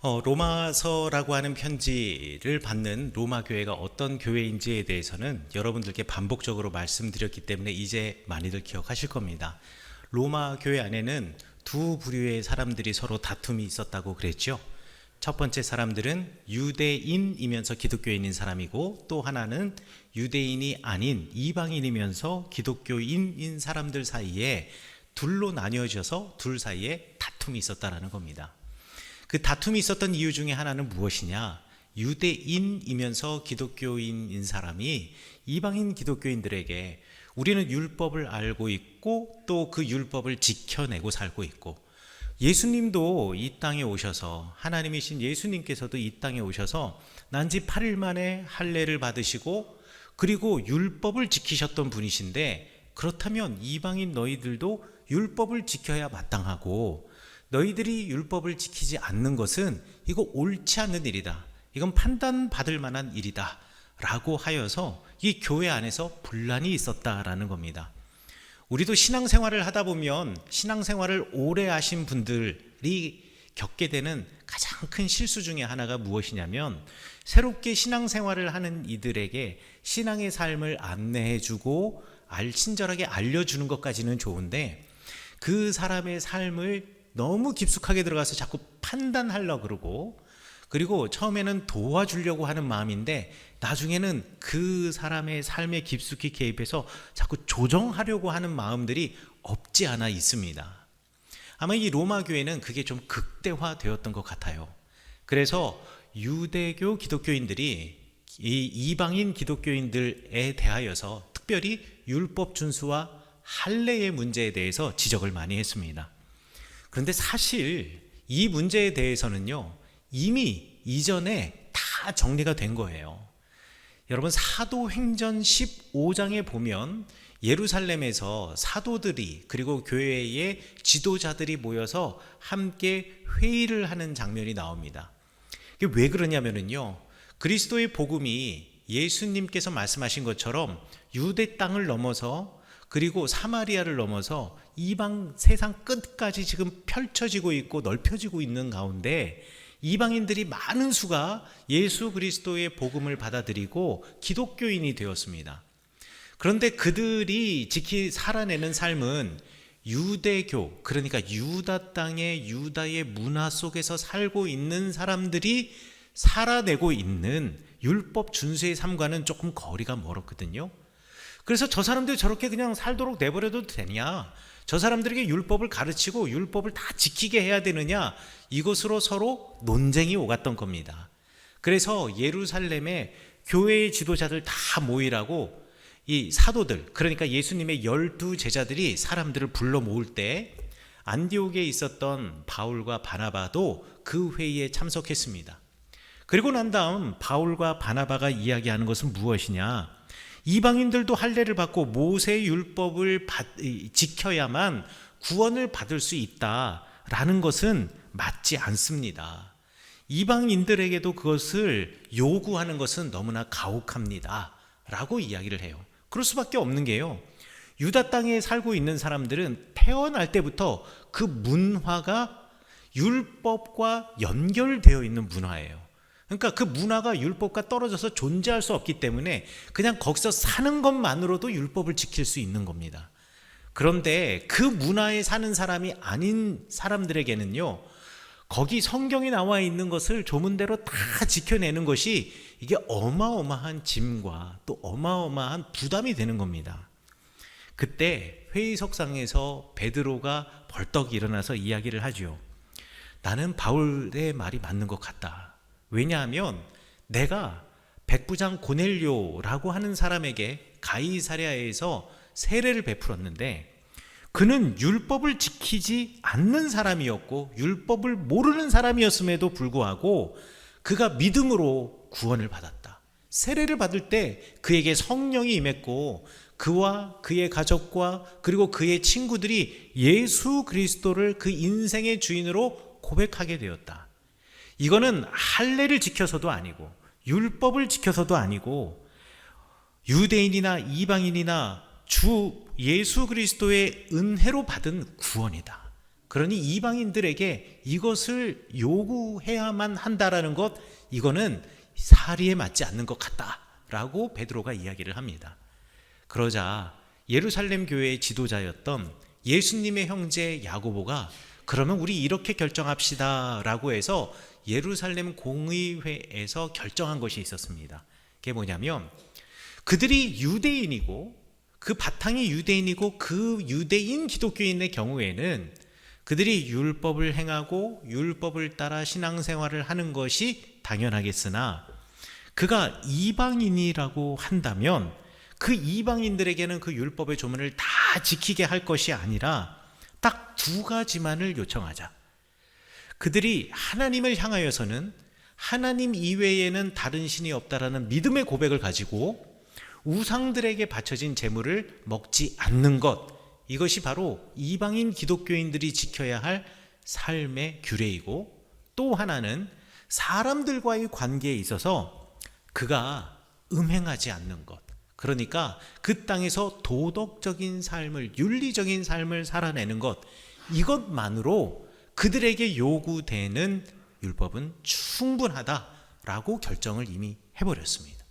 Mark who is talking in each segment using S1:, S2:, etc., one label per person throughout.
S1: 로마서라고 하는 편지를 받는 로마 교회가 어떤 교회인지에 대해서는 여러분들께 반복적으로 말씀드렸기 때문에 이제 많이들 기억하실 겁니다. 로마 교회 안에는 두 부류의 사람들이 서로 다툼이 있었다고 그랬죠. 첫 번째 사람들은 유대인이면서 기독교인인 사람이고, 또 하나는 유대인이 아닌 이방인이면서 기독교인인 사람들 사이에 둘로 나뉘어져서 둘 사이에 다툼이 있었다라는 겁니다. 그 다툼이 있었던 이유 중에 하나는 무엇이냐? 유대인이면서 기독교인인 사람이 이방인 기독교인들에게 우리는 율법을 알고 있고 또 그 율법을 지켜내고 살고 있고, 예수님도 이 땅에 오셔서, 하나님이신 예수님께서도 이 땅에 오셔서 난지 8일 만에 할례를 받으시고 그리고 율법을 지키셨던 분이신데, 그렇다면 이방인 너희들도 율법을 지켜야 마땅하고, 너희들이 율법을 지키지 않는 것은 이거 옳지 않는 일이다, 이건 판단받을 만한 일이다 라고 하여서 이 교회 안에서 분란이 있었다라는 겁니다. 우리도 신앙생활을 하다 보면 신앙생활을 오래 하신 분들이 겪게 되는 가장 큰 실수 중에 하나가 무엇이냐면, 새롭게 신앙생활을 하는 이들에게 신앙의 삶을 안내해주고 친절하게 알려주는 것까지는 좋은데, 그 사람의 삶을 너무 깊숙하게 들어가서 자꾸 판단하려고 그러고, 그리고 처음에는 도와주려고 하는 마음인데 나중에는 그 사람의 삶에 깊숙이 개입해서 자꾸 조정하려고 하는 마음들이 없지 않아 있습니다. 아마 이 로마 교회는 그게 좀 극대화되었던 것 같아요. 그래서 유대교 기독교인들이 이 이방인 기독교인들에 대하여서 특별히 율법 준수와 할례의 문제에 대해서 지적을 많이 했습니다. 그런데 사실 이 문제에 대해서는요, 이미 이전에 다 정리가 된 거예요. 여러분, 사도행전 15장에 보면 예루살렘에서 사도들이 그리고 교회의 지도자들이 모여서 함께 회의를 하는 장면이 나옵니다. 이게 왜 그러냐면요, 그리스도의 복음이 예수님께서 말씀하신 것처럼 유대 땅을 넘어서 그리고 사마리아를 넘어서 이방 세상 끝까지 지금 펼쳐지고 있고 넓혀지고 있는 가운데, 이방인들이 많은 수가 예수 그리스도의 복음을 받아들이고 기독교인이 되었습니다. 그런데 그들이 살아내는 삶은 유대교, 그러니까 유다 땅의 유다의 문화 속에서 살고 있는 사람들이 살아내고 있는 율법 준수의 삶과는 조금 거리가 멀었거든요. 그래서 저 사람들이 저렇게 그냥 살도록 내버려도 되냐, 저 사람들에게 율법을 가르치고 율법을 다 지키게 해야 되느냐, 이것으로 서로 논쟁이 오갔던 겁니다. 그래서 예루살렘에 교회의 지도자들 다 모이라고 이 사도들, 그러니까 예수님의 12제자들이 사람들을 불러 모을 때 안디옥에 있었던 바울과 바나바도 그 회의에 참석했습니다. 그리고 난 다음 바울과 바나바가 이야기하는 것은 무엇이냐? 이방인들도 할례를 받고 모세의 율법을 지켜야만 구원을 받을 수 있다라는 것은 맞지 않습니다. 이방인들에게도 그것을 요구하는 것은 너무나 가혹합니다 라고 이야기를 해요. 그럴 수밖에 없는 게요, 유다 땅에 살고 있는 사람들은 태어날 때부터 그 문화가 율법과 연결되어 있는 문화예요. 그러니까 그 문화가 율법과 떨어져서 존재할 수 없기 때문에 그냥 거기서 사는 것만으로도 율법을 지킬 수 있는 겁니다. 그런데 그 문화에 사는 사람이 아닌 사람들에게는요, 거기 성경에 나와 있는 것을 조문대로 다 지켜내는 것이 이게 어마어마한 짐과 또 어마어마한 부담이 되는 겁니다. 그때 회의석상에서 베드로가 벌떡 일어나서 이야기를 하죠. 나는 바울의 말이 맞는 것 같다. 왜냐하면 내가 백부장 고넬료라고 하는 사람에게 가이사랴에서 세례를 베풀었는데, 그는 율법을 지키지 않는 사람이었고 율법을 모르는 사람이었음에도 불구하고 그가 믿음으로 구원을 받았다. 세례를 받을 때 그에게 성령이 임했고 그와 그의 가족과 그리고 그의 친구들이 예수 그리스도를 그 인생의 주인으로 고백하게 되었다. 이거는 할례를 지켜서도 아니고 율법을 지켜서도 아니고 유대인이나 이방인이나 주 예수 그리스도의 은혜로 받은 구원이다 그러니 이방인들에게 이것을 요구해야만 한다라는 것, 이거는 사리에 맞지 않는 것 같다라고 베드로가 이야기를 합니다. 그러자 예루살렘 교회의 지도자였던 예수님의 형제 야고보가 그러면 우리 이렇게 결정합시다 라고 해서 예루살렘 공의회에서 결정한 것이 있었습니다. 그게 뭐냐면 그들이 유대인이고 그 바탕이 유대인이고 그 유대인 기독교인의 경우에는 그들이 율법을 행하고 율법을 따라 신앙생활을 하는 것이 당연하겠으나 그가 이방인이라고 한다면 그 이방인들에게는 그 율법의 조문을 다 지키게 할 것이 아니라 딱 두 가지만을 요청하자. 그들이 하나님을 향하여서는 하나님 이외에는 다른 신이 없다라는 믿음의 고백을 가지고 우상들에게 바쳐진 제물을 먹지 않는 것, 이것이 바로 이방인 기독교인들이 지켜야 할 삶의 규례이고, 또 하나는 사람들과의 관계에 있어서 그가 음행하지 않는 것, 그러니까 그 땅에서 도덕적인 삶을, 윤리적인 삶을 살아내는 것, 이것만으로 그들에게 요구되는 율법은 충분하다라고 결정을 이미 해버렸습니다.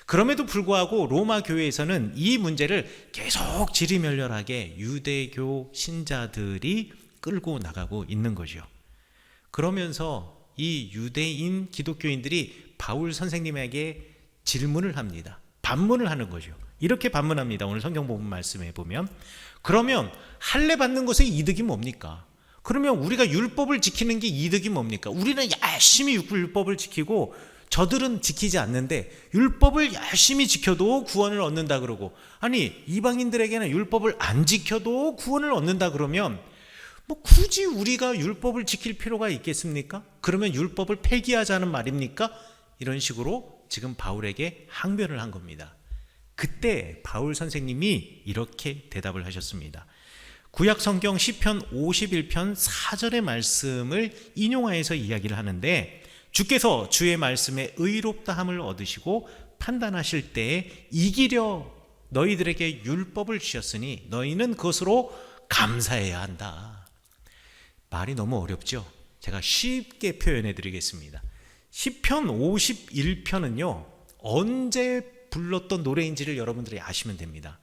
S1: 그럼에도 불구하고 로마 교회에서는 이 문제를 계속 지리멸렬하게 유대교 신자들이 끌고 나가고 있는 거죠. 그러면서 이 유대인 기독교인들이 바울 선생님에게 질문을 합니다. 반문을 하는 거죠. 이렇게 반문합니다. 오늘 성경 본문 말씀에 보면, 그러면 할례 받는 것의 이득이 뭡니까? 그러면 우리가 율법을 지키는 게 이득이 뭡니까? 우리는 열심히 율법을 지키고 저들은 지키지 않는데 율법을 열심히 지켜도 구원을 얻는다 그러고, 아니 이방인들에게는 율법을 안 지켜도 구원을 얻는다 그러면 뭐 굳이 우리가 율법을 지킬 필요가 있겠습니까? 그러면 율법을 폐기하자는 말입니까? 이런 식으로 지금 바울에게 항변을 한 겁니다. 그때 바울 선생님이 이렇게 대답을 하셨습니다. 구약 성경 시편 51편 4절의 말씀을 인용하여서 이야기를 하는데, 주께서 주의 말씀에 의롭다함을 얻으시고 판단하실 때에 이기려 너희들에게 율법을 주셨으니 너희는 그것으로 감사해야 한다. 말이 너무 어렵죠? 제가 쉽게 표현해 드리겠습니다. 시편 51편은요 언제 불렀던 노래인지를 여러분들이 아시면 됩니다.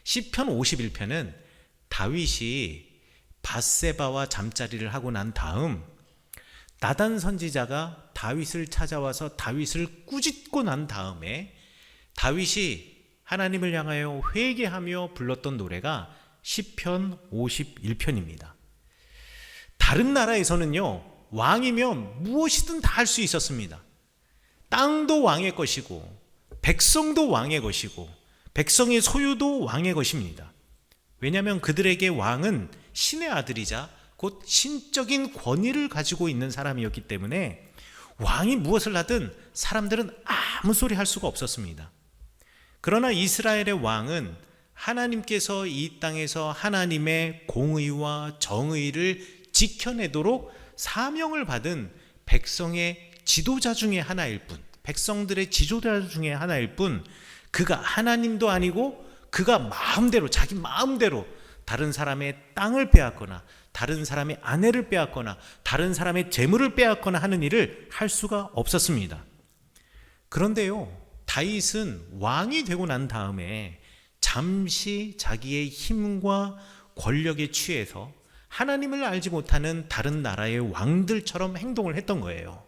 S1: 시편 51편은 다윗이 밧세바와 잠자리를 하고 난 다음 나단 선지자가 다윗을 찾아와서 다윗을 꾸짖고 난 다음에 다윗이 하나님을 향하여 회개하며 불렀던 노래가 시편 51편입니다. 다른 나라에서는요 왕이면 무엇이든 다 할 수 있었습니다. 땅도 왕의 것이고 백성도 왕의 것이고 백성의 소유도 왕의 것입니다. 왜냐하면 그들에게 왕은 신의 아들이자 곧 신적인 권위를 가지고 있는 사람이었기 때문에 왕이 무엇을 하든 사람들은 아무 소리 할 수가 없었습니다. 그러나 이스라엘의 왕은 하나님께서 이 땅에서 하나님의 공의와 정의를 지켜내도록 사명을 받은 백성의 지도자 중에 하나일 뿐, 백성들의 지도자 중에 하나일 뿐, 그가 하나님도 아니고 그가 마음대로, 자기 마음대로 다른 사람의 땅을 빼앗거나 다른 사람의 아내를 빼앗거나 다른 사람의 재물을 빼앗거나 하는 일을 할 수가 없었습니다. 그런데요 다윗은 왕이 되고 난 다음에 잠시 자기의 힘과 권력에 취해서 하나님을 알지 못하는 다른 나라의 왕들처럼 행동을 했던 거예요.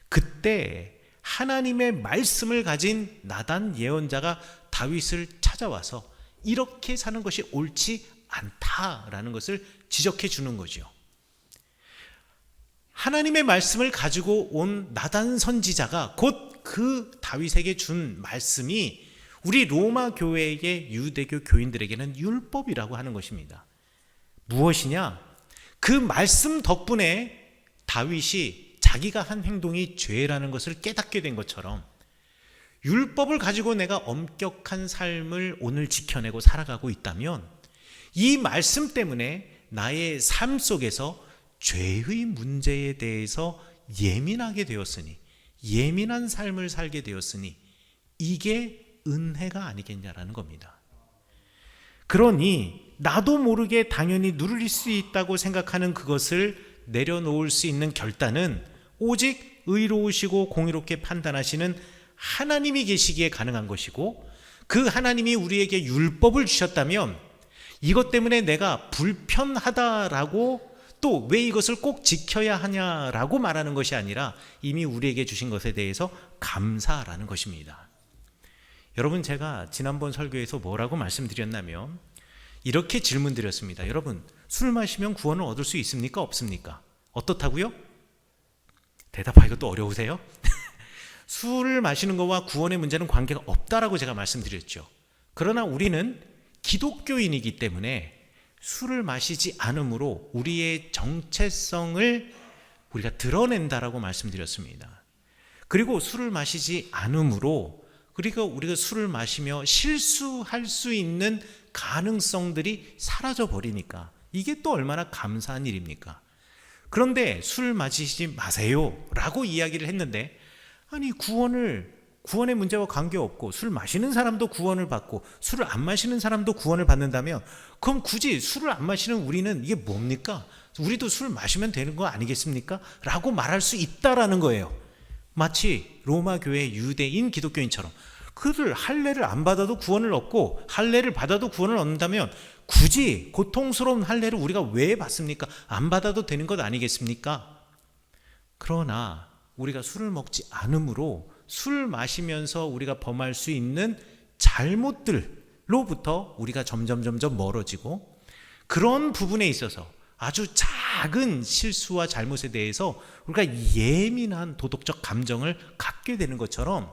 S1: 그때 하나님의 말씀을 가진 나단 예언자가 다윗을 찾아와서 이렇게 사는 것이 옳지 않다라는 것을 지적해 주는 거죠. 하나님의 말씀을 가지고 온 나단 선지자가 곧 그 다윗에게 준 말씀이 우리 로마 교회의 유대교 교인들에게는 율법이라고 하는 것입니다. 무엇이냐? 그 말씀 덕분에 다윗이 자기가 한 행동이 죄라는 것을 깨닫게 된 것처럼 율법을 가지고 내가 엄격한 삶을 오늘 지켜내고 살아가고 있다면 이 말씀 때문에 나의 삶 속에서 죄의 문제에 대해서 예민하게 되었으니, 예민한 삶을 살게 되었으니 이게 은혜가 아니겠냐라는 겁니다. 그러니 나도 모르게 당연히 누릴 수 있다고 생각하는 그것을 내려놓을 수 있는 결단은 오직 의로우시고 공의롭게 판단하시는 하나님이 계시기에 가능한 것이고, 그 하나님이 우리에게 율법을 주셨다면 이것 때문에 내가 불편하다라고 또 왜 이것을 꼭 지켜야 하냐라고 말하는 것이 아니라 이미 우리에게 주신 것에 대해서 감사라는 것입니다. 여러분, 제가 지난번 설교에서 뭐라고 말씀드렸냐면 이렇게 질문 드렸습니다. 여러분, 술 마시면 구원을 얻을 수 있습니까? 없습니까? 어떻다고요? 대답하기가 또 어려우세요? 술을 마시는 것과 구원의 문제는 관계가 없다라고 제가 말씀드렸죠. 그러나 우리는 기독교인이기 때문에 술을 마시지 않음으로 우리의 정체성을 우리가 드러낸다라고 말씀드렸습니다. 그리고 술을 마시지 않음으로 우리가 술을 마시며 실수할 수 있는 가능성들이 사라져 버리니까 이게 또 얼마나 감사한 일입니까? 그런데 술 마시지 마세요 라고 이야기를 했는데, 아니 구원의 문제와 관계없고 술 마시는 사람도 구원을 받고 술을 안 마시는 사람도 구원을 받는다면 그럼 굳이 술을 안 마시는 우리는 이게 뭡니까? 우리도 술 마시면 되는 거 아니겠습니까? 라고 말할 수 있다라는 거예요. 마치 로마 교회 유대인 기독교인처럼 그들 할례를 안 받아도 구원을 얻고 할례를 받아도 구원을 얻는다면 굳이 고통스러운 할례를 우리가 왜 받습니까? 안 받아도 되는 것 아니겠습니까? 그러나 우리가 술을 먹지 않으므로 술 마시면서 우리가 범할 수 있는 잘못들로부터 우리가 점점 멀어지고, 그런 부분에 있어서 아주 작은 실수와 잘못에 대해서 우리가 예민한 도덕적 감정을 갖게 되는 것처럼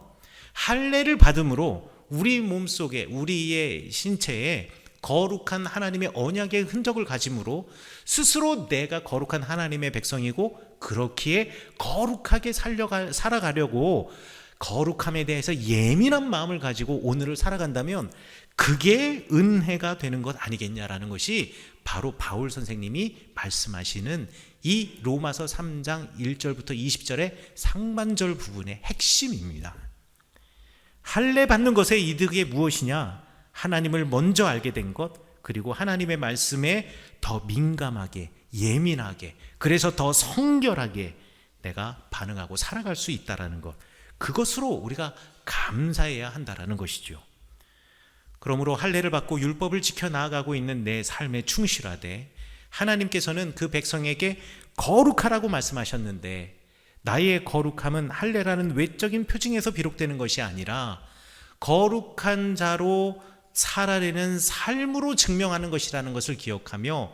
S1: 할례를 받음으로 우리 몸속에 우리의 신체에 거룩한 하나님의 언약의 흔적을 가짐으로 스스로 내가 거룩한 하나님의 백성이고 그렇기에 거룩하게 살아가려고 거룩함에 대해서 예민한 마음을 가지고 오늘을 살아간다면 그게 은혜가 되는 것 아니겠냐라는 것이 바로 바울 선생님이 말씀하시는 이 로마서 3장 1절부터 20절의 상반절 부분의 핵심입니다. 할례 받는 것의 이득이 무엇이냐? 하나님을 먼저 알게 된 것, 그리고 하나님의 말씀에 더 민감하게, 예민하게, 그래서 더 성결하게 내가 반응하고 살아갈 수 있다는 것, 그것으로 우리가 감사해야 한다는 것이죠. 그러므로 할례를 받고 율법을 지켜 나아가고 있는 내 삶에 충실하되, 하나님께서는 그 백성에게 거룩하라고 말씀하셨는데 나의 거룩함은 할례라는 외적인 표징에서 비록되는 것이 아니라 거룩한 자로 살아내는 삶으로 증명하는 것이라는 것을 기억하며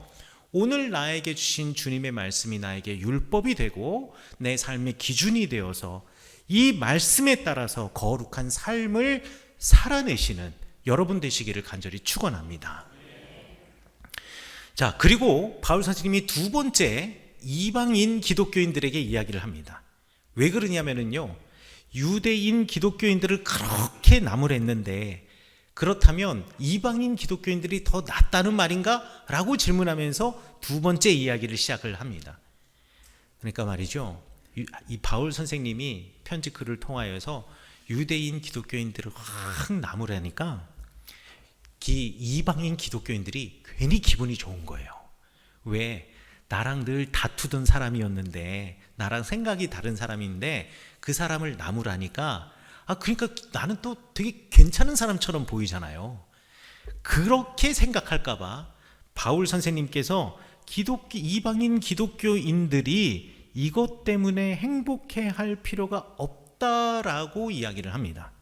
S1: 오늘 나에게 주신 주님의 말씀이 나에게 율법이 되고 내 삶의 기준이 되어서 이 말씀에 따라서 거룩한 삶을 살아내시는 여러분 되시기를 간절히 축원합니다. 자, 그리고 바울 선생님이 두 번째 이방인 기독교인들에게 이야기를 합니다. 왜 그러냐면요, 유대인 기독교인들을 그렇게 나무랬는데 그렇다면 이방인 기독교인들이 더 낫다는 말인가? 라고 질문하면서 두 번째 이야기를 시작을 합니다. 그러니까 말이죠, 이 바울 선생님이 편지 글을 통하여서 유대인 기독교인들을 확 나무라니까 이 이방인 기독교인들이 괜히 기분이 좋은 거예요. 왜? 나랑 늘 다투던 사람이었는데, 나랑 생각이 다른 사람인데 그 사람을 나무라니까 그러니까 나는 또 되게 괜찮은 사람처럼 보이잖아요. 그렇게 생각할까봐 바울 선생님께서 이방인 기독교인들이 이것 때문에 행복해할 필요가 없다라고 이야기를 합니다.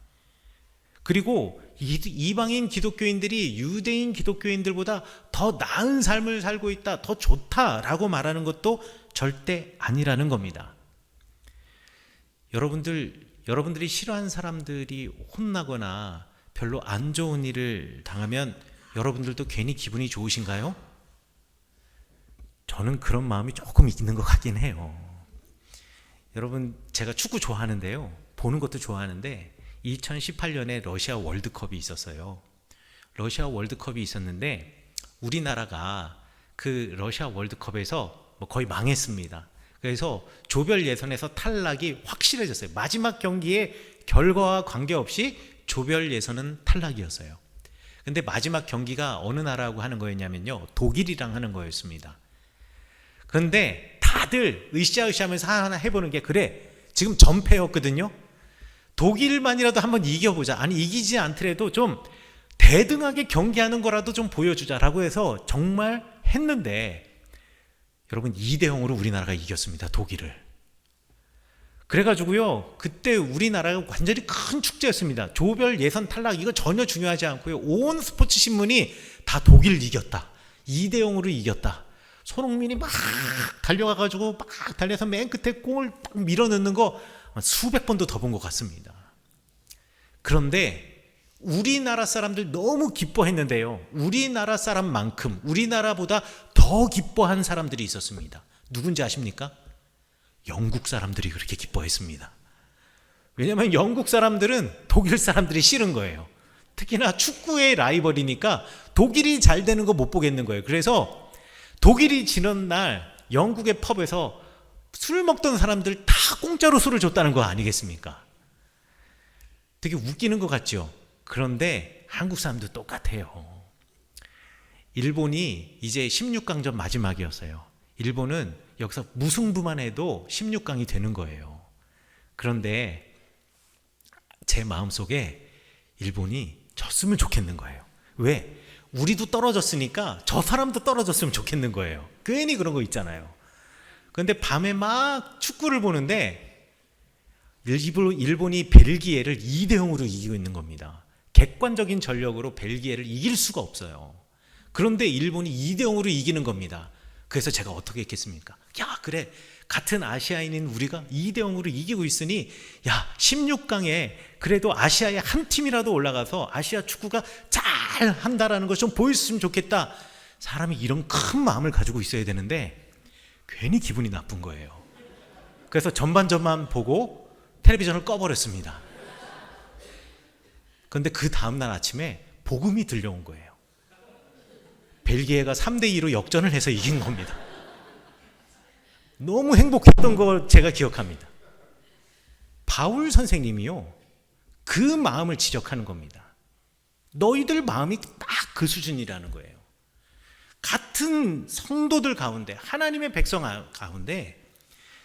S1: 그리고 이방인 기독교인들이 유대인 기독교인들보다 더 나은 삶을 살고 있다, 더 좋다라고 말하는 것도 절대 아니라는 겁니다. 여러분들이 싫어하는 사람들이 혼나거나 별로 안 좋은 일을 당하면 여러분들도 괜히 기분이 좋으신가요? 저는 그런 마음이 조금 있는 것 같긴 해요. 여러분, 제가 축구 좋아하는데요, 보는 것도 좋아하는데 2018년에 러시아 월드컵이 있었어요. 러시아 월드컵이 있었는데 우리나라가 그 러시아 월드컵에서 거의 망했습니다. 그래서 조별 예선에서 탈락이 확실해졌어요. 마지막 경기의 결과와 관계없이 조별 예선은 탈락이었어요. 근데 마지막 경기가 어느 나라하고 하는 거였냐면요, 독일이랑 하는 거였습니다. 그런데 다들 으쌰으쌰하면서 하나 해보는 게, 그래 지금 전패였거든요. 독일만이라도 한번 이겨보자. 아니 이기지 않더라도 좀 대등하게 경기하는 거라도 좀 보여주자라고 해서 정말 했는데, 여러분 2대0으로 우리나라가 이겼습니다, 독일을. 그래가지고요, 그때 우리나라가 완전히 큰 축제였습니다. 조별 예선 탈락 이거 전혀 중요하지 않고요, 온 스포츠 신문이 다 독일 이겼다, 2대0으로 이겼다. 손흥민이 막 달려가가지고 막 달려서 맨 끝에 공을 막 밀어넣는 거 수백 번도 더 본 것 같습니다. 그런데 우리나라 사람들 너무 기뻐했는데요, 우리나라 사람만큼 우리나라보다 더 기뻐한 사람들이 있었습니다. 누군지 아십니까? 영국 사람들이 그렇게 기뻐했습니다. 왜냐하면 영국 사람들은 독일 사람들이 싫은 거예요. 특히나 축구의 라이벌이니까 독일이 잘 되는 거 못 보겠는 거예요. 그래서 독일이 지는 날 영국의 펍에서 술 먹던 사람들 다 공짜로 술을 줬다는 거 아니겠습니까? 되게 웃기는 것 같죠? 그런데 한국 사람도 똑같아요. 일본이 이제 16강전 마지막이었어요. 일본은 여기서 무승부만 해도 16강이 되는 거예요. 그런데 제 마음속에 일본이 졌으면 좋겠는 거예요. 왜? 우리도 떨어졌으니까 저 사람도 떨어졌으면 좋겠는 거예요. 괜히 그런 거 있잖아요. 그런데 밤에 막 축구를 보는데 일본이 벨기에를 2대0으로 이기고 있는 겁니다. 객관적인 전력으로 벨기에를 이길 수가 없어요. 그런데 일본이 2대0으로 이기는 겁니다. 그래서 제가 어떻게 했겠습니까? 야, 그래, 같은 아시아인인 우리가 2대0으로 이기고 있으니 야, 16강에 그래도 아시아의 한 팀이라도 올라가서 아시아 축구가 잘 한다라는 걸 좀 보였으면 좋겠다. 사람이 이런 큰 마음을 가지고 있어야 되는데 괜히 기분이 나쁜 거예요. 그래서 전반전만 보고 텔레비전을 꺼버렸습니다. 그런데 그 다음날 아침에 복음이 들려온 거예요. 벨기에가 3대2로 역전을 해서 이긴 겁니다. 너무 행복했던 걸 제가 기억합니다. 바울 선생님이요, 그 마음을 지적하는 겁니다. 너희들 마음이 딱 그 수준이라는 거예요. 같은 성도들 가운데, 하나님의 백성 가운데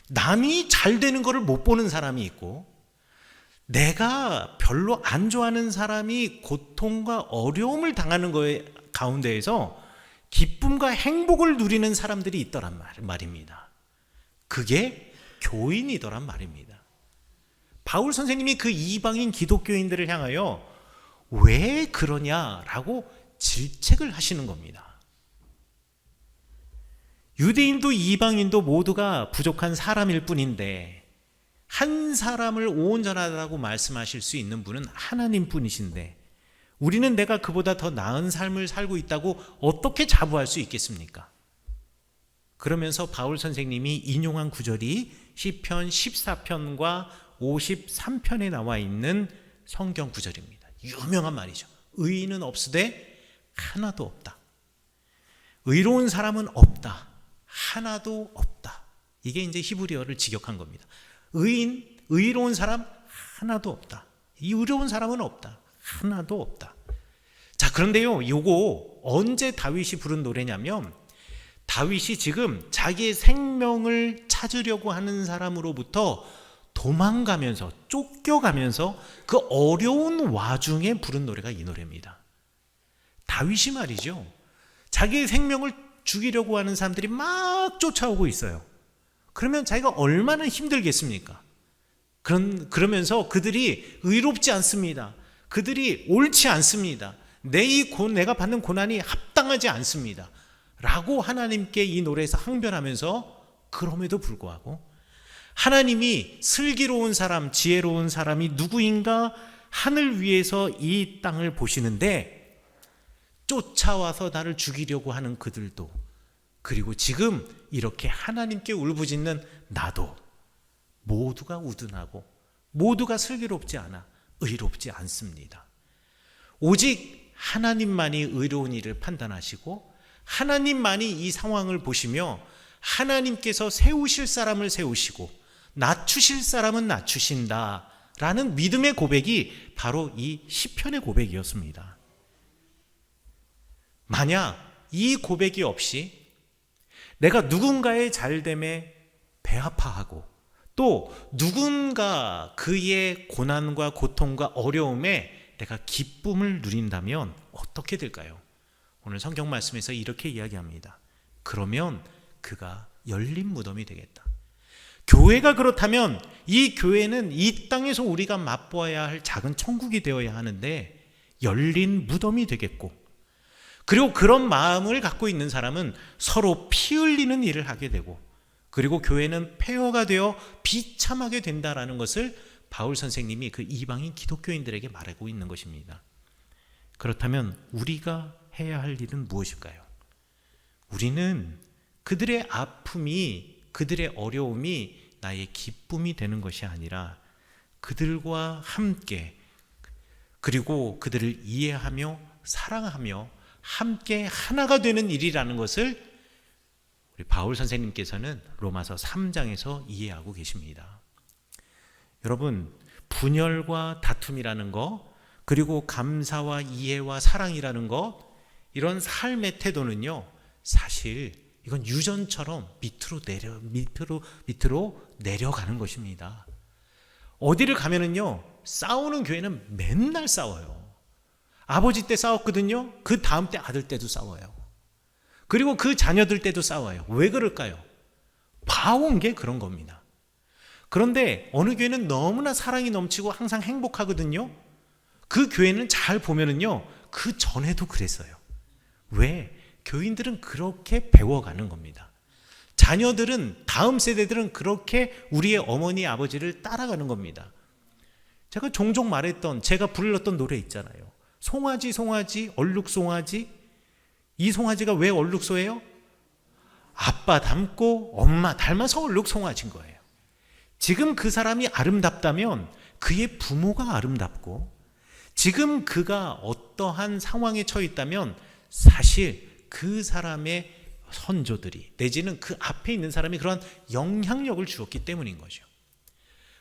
S1: 남이 잘 되는 것을 못 보는 사람이 있고, 내가 별로 안 좋아하는 사람이 고통과 어려움을 당하는 거에 가운데에서 기쁨과 행복을 누리는 사람들이 있더란 말입니다. 그게 교인이더란 말입니다. 바울 선생님이 그 이방인 기독교인들을 향하여 왜 그러냐라고 질책을 하시는 겁니다. 유대인도 이방인도 모두가 부족한 사람일 뿐인데, 한 사람을 온전하다고 말씀하실 수 있는 분은 하나님 뿐이신데, 우리는 내가 그보다 더 나은 삶을 살고 있다고 어떻게 자부할 수 있겠습니까? 그러면서 바울 선생님이 인용한 구절이 시편 14편과 53편에 나와 있는 성경 구절입니다. 유명한 말이죠. 의인은 없으되 하나도 없다. 의로운 사람은 없다. 하나도 없다. 이게 이제 히브리어를 직역한 겁니다. 의로운 사람 하나도 없다. 이 의로운 사람은 없다. 하나도 없다. 자, 그런데요, 요거 언제 다윗이 부른 노래냐면, 다윗이 지금 자기의 생명을 찾으려고 하는 사람으로부터 도망가면서, 쫓겨가면서 그 어려운 와중에 부른 노래가 이 노래입니다. 다윗이 말이죠, 자기의 생명을 죽이려고 하는 사람들이 막 쫓아오고 있어요. 그러면 자기가 얼마나 힘들겠습니까? 그러면서 그들이 의롭지 않습니다. 그들이 옳지 않습니다. 내가 받는 고난이 합당하지 않습니다. 라고 하나님께 이 노래에서 항변하면서, 그럼에도 불구하고 하나님이 슬기로운 사람, 지혜로운 사람이 누구인가 하늘 위에서 이 땅을 보시는데, 쫓아와서 나를 죽이려고 하는 그들도, 그리고 지금 이렇게 하나님께 울부짖는 나도 모두가 우둔하고 모두가 슬기롭지 않아 의롭지 않습니다. 오직 하나님만이 의로운 일을 판단하시고 하나님만이 이 상황을 보시며 하나님께서 세우실 사람을 세우시고 낮추실 사람은 낮추신다 라는 믿음의 고백이 바로 이 시편의 고백이었습니다. 만약 이 고백이 없이 내가 누군가의 잘됨에 배아파하고 또 누군가 그의 고난과 고통과 어려움에 내가 기쁨을 누린다면 어떻게 될까요? 오늘 성경 말씀에서 이렇게 이야기합니다. 그러면 그가 열린 무덤이 되겠다. 교회가 그렇다면 이 교회는 이 땅에서 우리가 맛보아야 할 작은 천국이 되어야 하는데 열린 무덤이 되겠고, 그리고 그런 마음을 갖고 있는 사람은 서로 피 흘리는 일을 하게 되고, 그리고 교회는 폐허가 되어 비참하게 된다라는 것을 바울 선생님이 그 이방인 기독교인들에게 말하고 있는 것입니다. 그렇다면 우리가 해야 할 일은 무엇일까요? 우리는 그들의 아픔이, 그들의 어려움이 나의 기쁨이 되는 것이 아니라 그들과 함께, 그리고 그들을 이해하며 사랑하며 함께 하나가 되는 일이라는 것을 우리 바울 선생님께서는 로마서 3장에서 이해하고 계십니다. 여러분, 분열과 다툼이라는 거, 그리고 감사와 이해와 사랑이라는 거, 이런 삶의 태도는요, 사실 이건 유전처럼 밑으로 내려가는 것입니다. 어디를 가면은요, 싸우는 교회는 맨날 싸워요. 아버지 때 싸웠거든요. 그 다음 때 아들 때도 싸워요. 그리고 그 자녀들 때도 싸워요. 왜 그럴까요? 봐온 게 그런 겁니다. 그런데 어느 교회는 너무나 사랑이 넘치고 항상 행복하거든요. 그 교회는 잘 보면은요, 그 전에도 그랬어요. 왜? 교인들은 그렇게 배워가는 겁니다. 자녀들은, 다음 세대들은 그렇게 우리의 어머니, 아버지를 따라가는 겁니다. 제가 종종 말했던, 제가 불렀던 노래 있잖아요. 송아지 송아지 얼룩송아지. 이 송아지가 왜 얼룩소예요? 아빠 닮고 엄마 닮아서 얼룩송아지인 거예요. 지금 그 사람이 아름답다면 그의 부모가 아름답고, 지금 그가 어떠한 상황에 처해 있다면 사실 그 사람의 선조들이, 내지는 그 앞에 있는 사람이 그런 영향력을 주었기 때문인 거죠.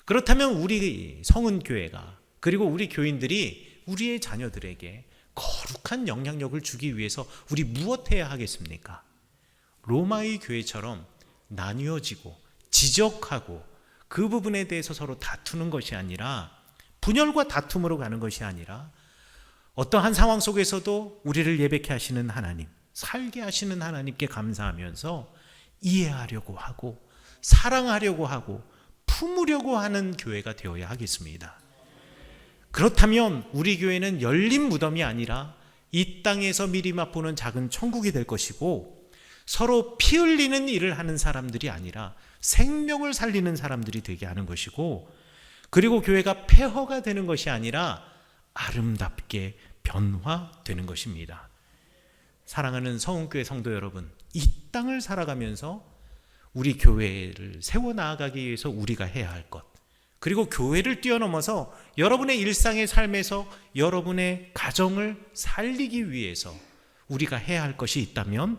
S1: 그렇다면 우리 성은교회가, 그리고 우리 교인들이 우리의 자녀들에게 거룩한 영향력을 주기 위해서 우리 무엇 해야 하겠습니까? 로마의 교회처럼 나뉘어지고 지적하고 그 부분에 대해서 서로 다투는 것이 아니라, 분열과 다툼으로 가는 것이 아니라, 어떠한 상황 속에서도 우리를 예배케 하시는 하나님, 살게 하시는 하나님께 감사하면서 이해하려고 하고 사랑하려고 하고 품으려고 하는 교회가 되어야 하겠습니다. 그렇다면 우리 교회는 열린 무덤이 아니라 이 땅에서 미리 맛보는 작은 천국이 될 것이고, 서로 피 흘리는 일을 하는 사람들이 아니라 생명을 살리는 사람들이 되게 하는 것이고, 그리고 교회가 폐허가 되는 것이 아니라 아름답게 변화되는 것입니다. 사랑하는 서운교회 성도 여러분, 이 땅을 살아가면서 우리 교회를 세워나가기 위해서 우리가 해야 할 것, 그리고 교회를 뛰어넘어서 여러분의 일상의 삶에서 여러분의 가정을 살리기 위해서 우리가 해야 할 것이 있다면,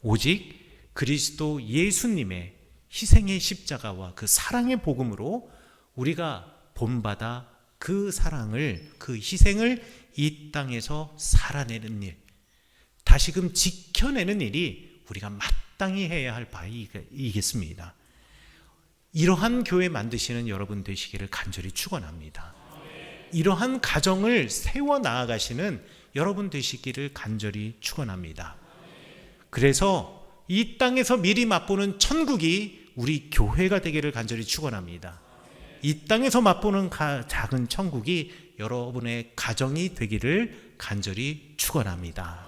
S1: 오직 그리스도 예수님의 희생의 십자가와 그 사랑의 복음으로 우리가 본받아 그 사랑을, 그 희생을 이 땅에서 살아내는 일, 다시금 지켜내는 일이 우리가 마땅히 해야 할 바이겠습니다. 이러한 교회 만드시는 여러분 되시기를 간절히 축원합니다. 이러한 가정을 세워 나아가시는 여러분 되시기를 간절히 축원합니다. 그래서 이 땅에서 미리 맛보는 천국이 우리 교회가 되기를 간절히 축원합니다. 이 땅에서 맛보는 작은 천국이 여러분의 가정이 되기를 간절히 축원합니다.